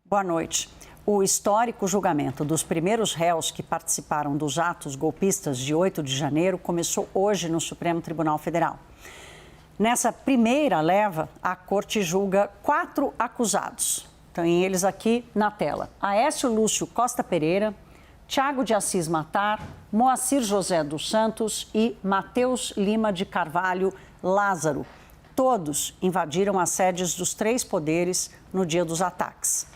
Boa noite. O histórico julgamento dos primeiros réus que participaram dos atos golpistas de 8 de janeiro começou hoje no Supremo Tribunal Federal. Nessa primeira leva, a Corte julga 4 acusados. Tem eles aqui na tela: Aécio Lúcio Costa Pereira, Tiago de Assis Matar, Moacir José dos Santos e Matheus Lima de Carvalho Lázaro. Todos invadiram as sedes dos 3 poderes no dia dos ataques.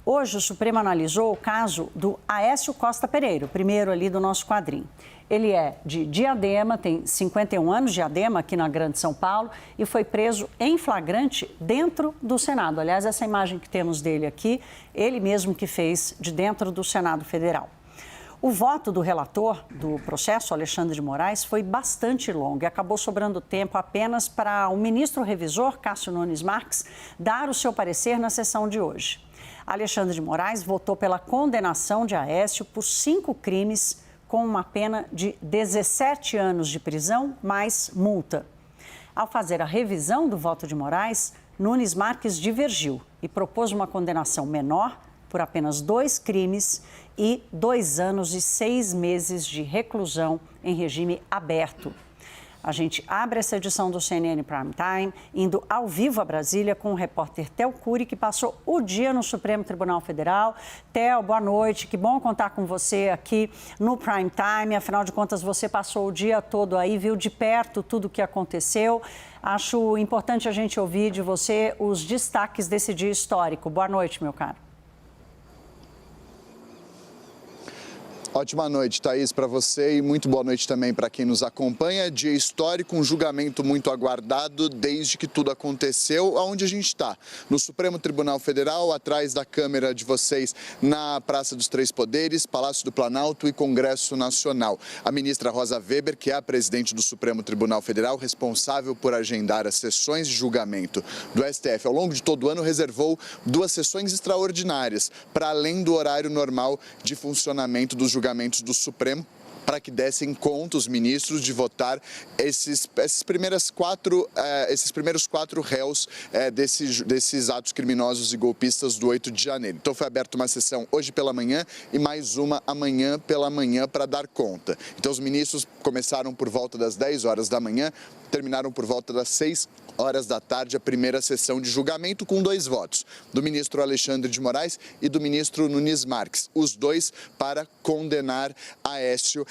Hoje, o Supremo analisou o caso do Aécio Costa Pereira, o primeiro ali do nosso quadrinho. Ele é de Diadema, tem 51 anos, Diadema, aqui na Grande São Paulo, e foi preso em flagrante dentro do Senado. Aliás, essa imagem que temos dele aqui, ele mesmo que fez de dentro do Senado Federal. O voto do relator do processo, Alexandre de Moraes, foi bastante longo e acabou sobrando tempo apenas para o ministro revisor, Cássio Nunes Marques, dar o seu parecer na sessão de hoje. Alexandre de Moraes votou pela condenação de Aécio por 5 crimes com uma pena de 17 anos de prisão mais multa. Ao fazer a revisão do voto de Moraes, Nunes Marques divergiu e propôs uma condenação menor por apenas 2 crimes e 2 anos e 6 meses de reclusão em regime aberto. A gente abre essa edição do CNN Prime Time, indo ao vivo a Brasília com o repórter Theo Cury, que passou o dia no Supremo Tribunal Federal. Theo, boa noite, que bom contar com você aqui no Prime Time. Afinal de contas, você passou o dia todo aí, viu de perto tudo o que aconteceu. Acho importante a gente ouvir de você os destaques desse dia histórico. Boa noite, meu caro. Ótima noite, Thaís, para você e muito boa noite também para quem nos acompanha. Dia histórico, um julgamento muito aguardado desde que tudo aconteceu. Aonde a gente está? No Supremo Tribunal Federal, atrás da câmera de vocês, na Praça dos Três Poderes, Palácio do Planalto e Congresso Nacional. A ministra Rosa Weber, que é a presidente do Supremo Tribunal Federal, responsável por agendar as sessões de julgamento do STF ao longo de todo o ano, reservou 2 sessões extraordinárias, para além do horário normal de funcionamento dos julgamentos do Supremo, para que dessem conta os ministros de votar esses primeiros 4 réus desses atos criminosos e golpistas do 8 de janeiro. Então foi aberta uma sessão hoje pela manhã e mais uma amanhã pela manhã para dar conta. Então os ministros começaram por volta das 10 horas da manhã, terminaram por volta das 6 horas da tarde a primeira sessão de julgamento com 2 votos, do ministro Alexandre de Moraes e do ministro Nunes Marques, os 2 para condenar Aécio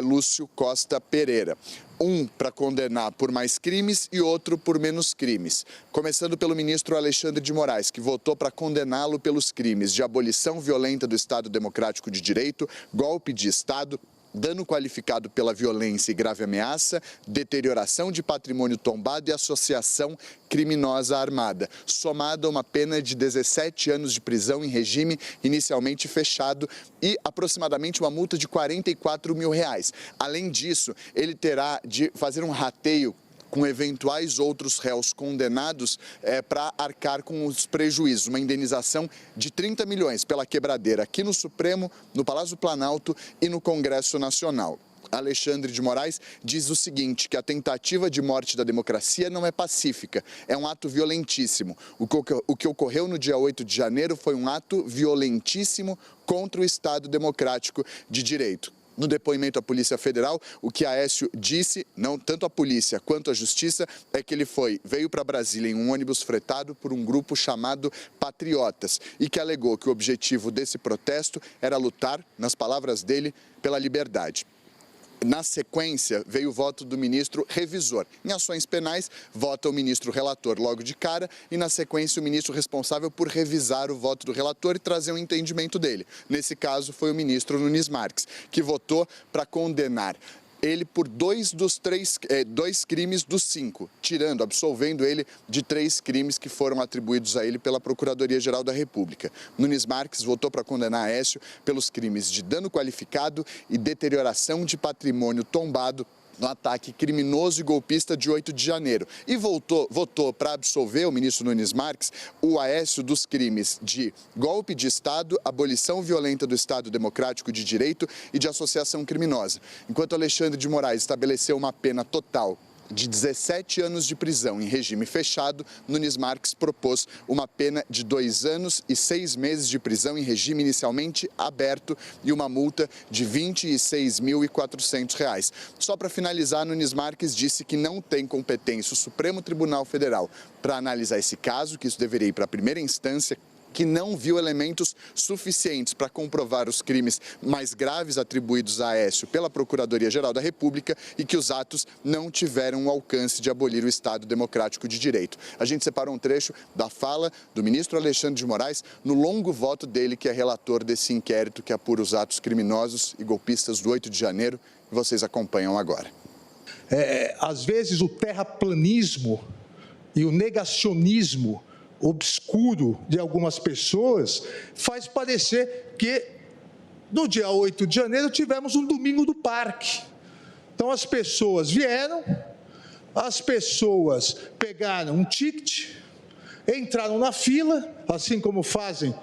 Lúcio Costa Pereira. Um para condenar por mais crimes e outro por menos crimes. Começando pelo ministro Alexandre de Moraes, que votou para condená-lo pelos crimes de abolição violenta do Estado Democrático de Direito, golpe de Estado, dano qualificado pela violência e grave ameaça, deterioração de patrimônio tombado e associação criminosa armada, somada a uma pena de 17 anos de prisão em regime inicialmente fechado e aproximadamente uma multa de R$44 mil. Além disso, ele terá de fazer um rateio com eventuais outros réus condenados para arcar com os prejuízos, uma indenização de 30 milhões pela quebradeira aqui no Supremo, no Palácio do Planalto e no Congresso Nacional. Alexandre de Moraes diz o seguinte, que a tentativa de morte da democracia não é pacífica, é um ato violentíssimo. O que ocorreu no dia 8 de janeiro foi um ato violentíssimo contra o Estado Democrático de Direito. No depoimento à Polícia Federal, o que Aécio disse, não tanto a polícia quanto a justiça, é que ele veio para Brasília em um ônibus fretado por um grupo chamado Patriotas e que alegou que o objetivo desse protesto era lutar, nas palavras dele, pela liberdade. Na sequência, veio o voto do ministro revisor. Em ações penais, vota o ministro relator logo de cara e, na sequência, o ministro responsável por revisar o voto do relator e trazer um entendimento dele. Nesse caso, foi o ministro Nunes Marques, que votou para condenar ele por 2 crimes dos 5, absolvendo ele de 3 crimes que foram atribuídos a ele pela Procuradoria-Geral da República. Nunes Marques votou para condenar Aécio pelos crimes de dano qualificado e deterioração de patrimônio tombado no ataque criminoso e golpista de 8 de janeiro. E votou para absolver o ministro Nunes Marques o Aécio dos crimes de golpe de Estado, abolição violenta do Estado Democrático de Direito e de associação criminosa. Enquanto Alexandre de Moraes estabeleceu uma pena total de 17 anos de prisão em regime fechado, Nunes Marques propôs uma pena de 2 anos e 6 meses de prisão em regime inicialmente aberto e uma multa de R$ 26.400. Só para finalizar, Nunes Marques disse que não tem competência o Supremo Tribunal Federal para analisar esse caso, que isso deveria ir para a primeira instância, que não viu elementos suficientes para comprovar os crimes mais graves atribuídos a Aécio pela Procuradoria-Geral da República e que os atos não tiveram o alcance de abolir o Estado Democrático de Direito. A gente separou um trecho da fala do ministro Alexandre de Moraes no longo voto dele, que é relator desse inquérito que apura os atos criminosos e golpistas do 8 de janeiro, e vocês acompanham agora. Às vezes o terraplanismo e o negacionismo obscuro de algumas pessoas faz parecer que no dia 8 de janeiro tivemos um domingo do parque. Então as pessoas vieram, as pessoas pegaram um ticket, entraram na fila, assim como fazem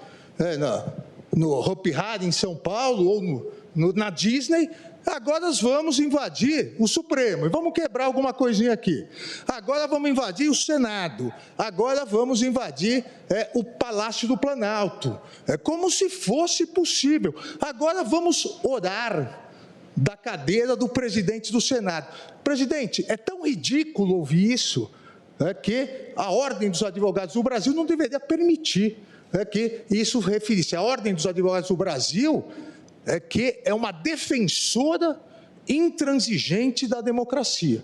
no Hopi Hari em São Paulo ou na Disney. Agora nós vamos invadir o Supremo e vamos quebrar alguma coisinha aqui. Agora vamos invadir o Senado. Agora vamos invadir o Palácio do Planalto. É como se fosse possível. Agora vamos orar da cadeira do presidente do Senado. Presidente, é tão ridículo ouvir isso, que a Ordem dos Advogados do Brasil não deveria permitir que isso referisse. A Ordem dos Advogados do Brasil que é uma defensora intransigente da democracia.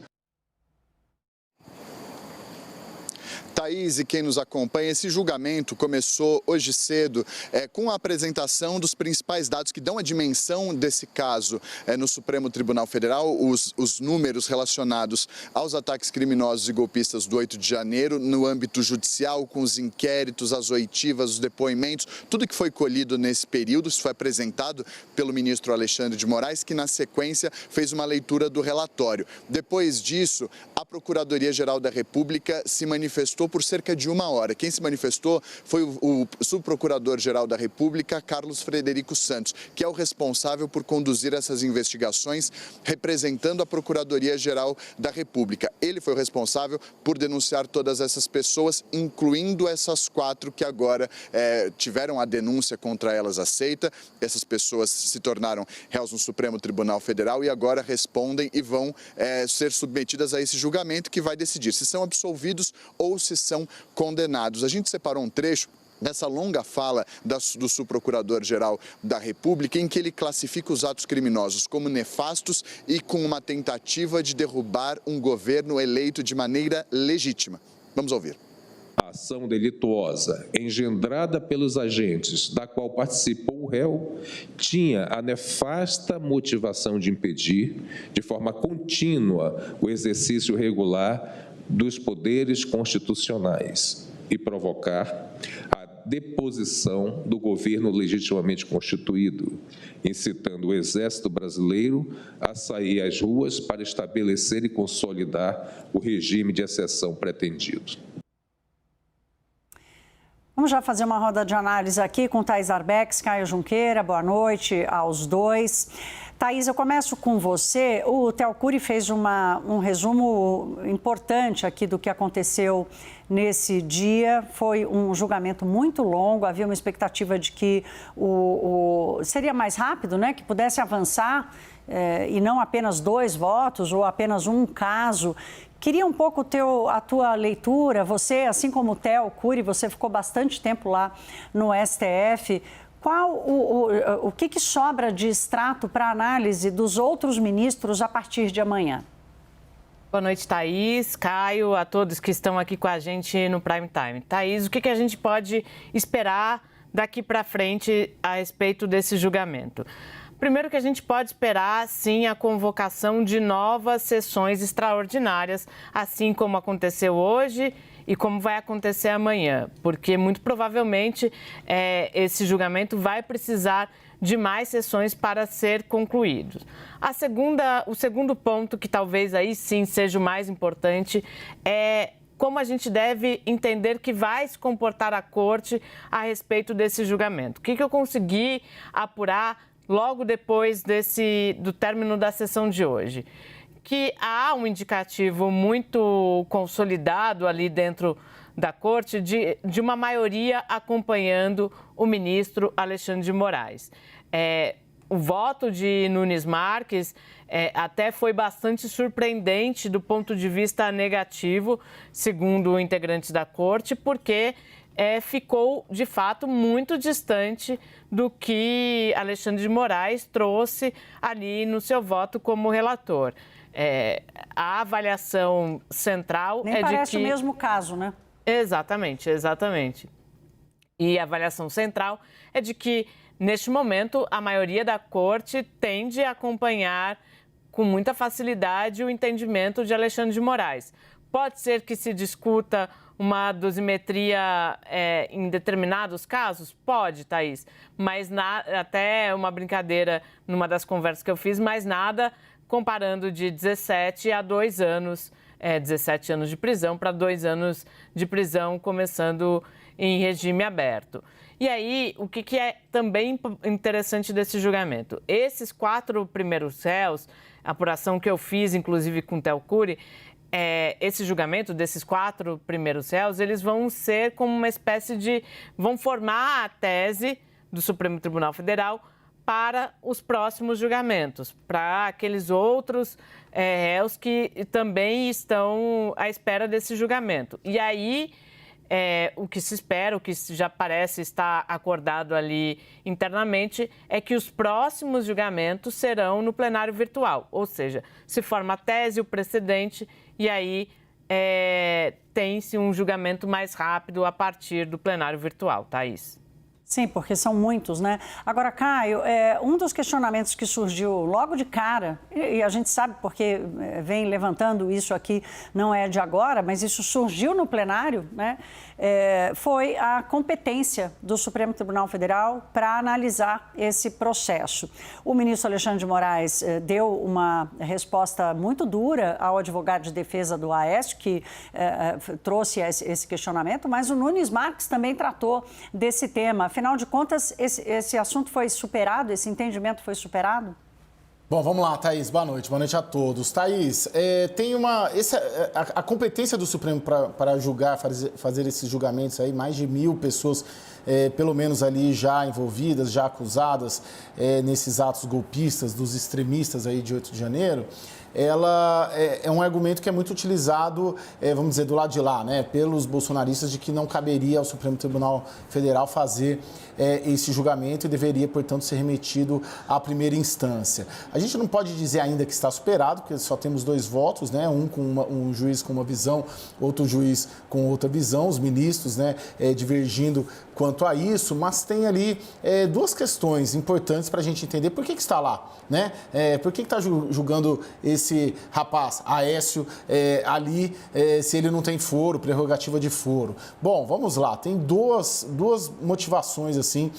Thaís e quem nos acompanha, esse julgamento começou hoje cedo com a apresentação dos principais dados que dão a dimensão desse caso no Supremo Tribunal Federal, os números relacionados aos ataques criminosos e golpistas do 8 de janeiro no âmbito judicial, com os inquéritos, as oitivas, os depoimentos, tudo que foi colhido nesse período. Isso foi apresentado pelo ministro Alexandre de Moraes, que na sequência fez uma leitura do relatório. Depois disso, a Procuradoria-Geral da República se manifestou por cerca de 1 hora. Quem se manifestou foi o subprocurador-geral da República, Carlos Frederico Santos, que é o responsável por conduzir essas investigações, representando a Procuradoria-Geral da República. Ele foi o responsável por denunciar todas essas pessoas, incluindo essas 4 que agora tiveram a denúncia contra elas aceita. Essas pessoas se tornaram réus no Supremo Tribunal Federal e agora respondem e vão ser submetidas a esse julgamento que vai decidir se são absolvidos ou se são condenados. A gente separou um trecho dessa longa fala do subprocurador-geral da República, em que ele classifica os atos criminosos como nefastos e com uma tentativa de derrubar um governo eleito de maneira legítima. Vamos ouvir. A ação delituosa engendrada pelos agentes, da qual participou o réu, tinha a nefasta motivação de impedir, de forma contínua, o exercício regular dos poderes constitucionais e provocar a deposição do governo legitimamente constituído, incitando o Exército Brasileiro a sair às ruas para estabelecer e consolidar o regime de exceção pretendido. Vamos já fazer uma roda de análise aqui com Thaís Arbex, Caio Junqueira. Boa noite aos dois. Thaís, eu começo com você. O Theo Cury fez um resumo importante aqui do que aconteceu nesse dia. Foi um julgamento muito longo, havia uma expectativa de que seria mais rápido, né? Que pudesse avançar e não apenas 2 votos ou apenas um caso. Queria um pouco a tua leitura. Você, assim como o Theo Cury, você ficou bastante tempo lá no STF. O que sobra de extrato para análise dos outros ministros a partir de amanhã? Boa noite, Thaís, Caio, a todos que estão aqui com a gente no Prime Time. Thaís, o que a gente pode esperar daqui para frente a respeito desse julgamento? Primeiro que a gente pode esperar, sim, a convocação de novas sessões extraordinárias, assim como aconteceu hoje e como vai acontecer amanhã, porque muito provavelmente esse julgamento vai precisar de mais sessões para ser concluído. O segundo ponto, que talvez aí sim seja o mais importante, é como a gente deve entender que vai se comportar a Corte a respeito desse julgamento. O que eu consegui apurar logo depois do término da sessão de hoje? que há um indicativo muito consolidado ali dentro da Corte de uma maioria acompanhando o ministro Alexandre de Moraes. O voto de Nunes Marques até foi bastante surpreendente do ponto de vista negativo, segundo integrantes da Corte, porque ficou, de fato, muito distante do que Alexandre de Moraes trouxe ali no seu voto como relator. A avaliação central Nem parece o mesmo caso, né? Exatamente, exatamente. E a avaliação central é de que, neste momento, a maioria da Corte tende a acompanhar com muita facilidade o entendimento de Alexandre de Moraes. Pode ser que se discuta uma dosimetria em determinados casos? Pode, Thaís, mas até uma brincadeira numa das conversas que eu fiz, mas nada comparando de 17 a 2 anos, 17 anos de prisão para 2 anos de prisão, começando em regime aberto. E aí, o que é também interessante desse julgamento? Esses 4 primeiros réus, a apuração que eu fiz, inclusive com o Theo Cury, esse julgamento desses 4 primeiros réus, eles vão ser como uma espécie de... vão formar a tese do Supremo Tribunal Federal para os próximos julgamentos, para aqueles outros réus que também estão à espera desse julgamento. E aí, o que se espera, o que já parece estar acordado ali internamente, é que os próximos julgamentos serão no plenário virtual, ou seja, se forma a tese, o precedente, e aí tem-se um julgamento mais rápido a partir do plenário virtual, Thaís. Sim, porque são muitos, né? Agora, Caio, um dos questionamentos que surgiu logo de cara, e a gente sabe porque vem levantando isso aqui, não é de agora, mas isso surgiu no plenário, né? Foi a competência do Supremo Tribunal Federal para analisar esse processo. O ministro Alexandre de Moraes deu uma resposta muito dura ao advogado de defesa do Aécio, que trouxe esse questionamento, mas o Nunes Marques também tratou desse tema. Afinal de contas, esse assunto foi superado, esse entendimento foi superado? Bom, vamos lá, Thaís. Boa noite a todos. Thaís, tem a competência do Supremo para julgar, fazer esses julgamentos aí, mais de 1.000 pessoas, pelo menos ali já envolvidas, já acusadas nesses atos golpistas dos extremistas aí de 8 de janeiro, ela é um argumento que é muito utilizado, vamos dizer, do lado de lá, né, pelos bolsonaristas, de que não caberia ao Supremo Tribunal Federal fazer esse julgamento e deveria, portanto, ser remetido à primeira instância. A gente não pode dizer ainda que está superado, porque só temos 2 votos, né, um juiz com uma visão, outro juiz com outra visão, os ministros, né, divergindo quanto a isso, mas tem ali 2 questões importantes para a gente entender por que está lá, né? Por que está julgando esse rapaz, Aécio, ali, se ele não tem foro, prerrogativa de foro. Bom, vamos lá, tem duas motivações, assim,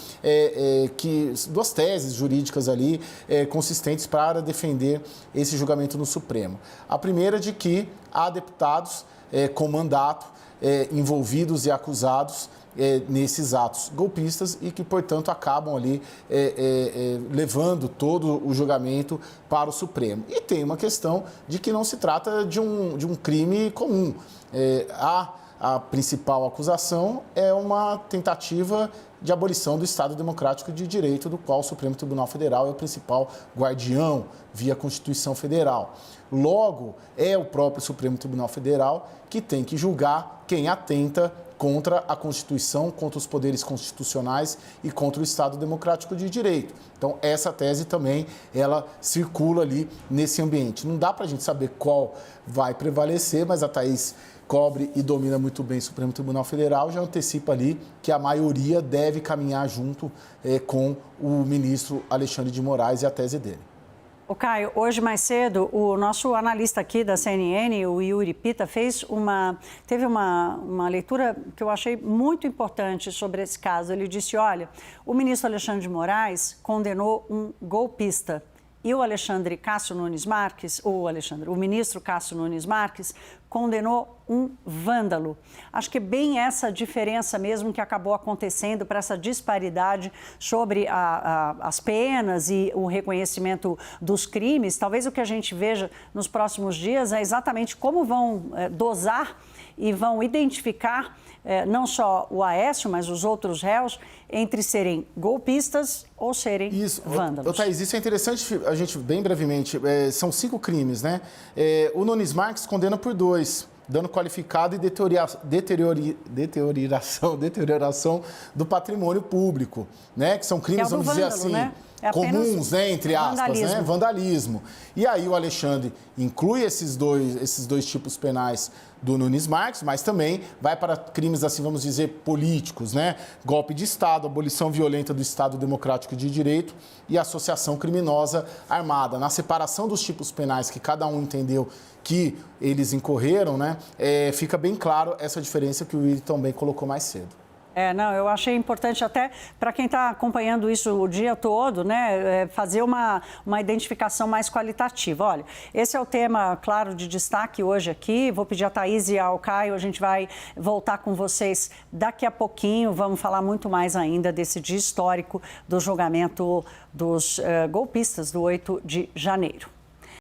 2 teses jurídicas ali consistentes para defender esse julgamento no Supremo. A primeira de que há deputados com mandato envolvidos e acusados nesses atos golpistas e que, portanto, acabam ali levando todo o julgamento para o Supremo. E tem uma questão de que não se trata de um crime comum. A principal acusação é uma tentativa de abolição do Estado Democrático de Direito, do qual o Supremo Tribunal Federal é o principal guardião via Constituição Federal. Logo, é o próprio Supremo Tribunal Federal que tem que julgar quem atenta contra a Constituição, contra os poderes constitucionais e contra o Estado Democrático de Direito. Então, essa tese também, ela circula ali nesse ambiente. Não dá para a gente saber qual vai prevalecer, mas a Thaís cobre e domina muito bem o Supremo Tribunal Federal, já antecipa ali que a maioria deve caminhar junto com o ministro Alexandre de Moraes e a tese dele. O Caio, hoje mais cedo, o nosso analista aqui da CNN, o Yuri Pita, teve uma leitura que eu achei muito importante sobre esse caso. Ele disse, olha, o ministro Alexandre de Moraes condenou um golpista E o ministro Cássio Nunes Marques condenou um vândalo. Acho que é bem essa diferença mesmo que acabou acontecendo para essa disparidade sobre as penas e o reconhecimento dos crimes. Talvez o que a gente veja nos próximos dias é exatamente como vão dosar e vão identificar não só o Aécio, mas os outros réus, entre serem golpistas ou serem vândalos. Thaís, isso é interessante, a gente, bem brevemente, são 5 crimes, né? O Nunes Marques condena por 2, dano qualificado e deterioração do patrimônio público, né? Que são crimes, vamos dizer assim, né? Comuns, né, entre aspas, né? Vandalismo. E aí o Alexandre inclui esses dois tipos penais do Nunes Marques, mas também vai para crimes, assim, vamos dizer, políticos, né? Golpe de Estado, abolição violenta do Estado Democrático de Direito e associação criminosa armada. Na separação dos tipos penais que cada um entendeu que eles incorreram, né? Fica bem claro essa diferença que o Willi também colocou mais cedo. Não, eu achei importante até para quem está acompanhando isso o dia todo, né, fazer uma identificação mais qualitativa. Olha, esse é o tema, claro, de destaque hoje aqui. Vou pedir a Thaís e ao Caio, a gente vai voltar com vocês daqui a pouquinho. Vamos falar muito mais ainda desse dia histórico do julgamento dos golpistas do 8 de janeiro.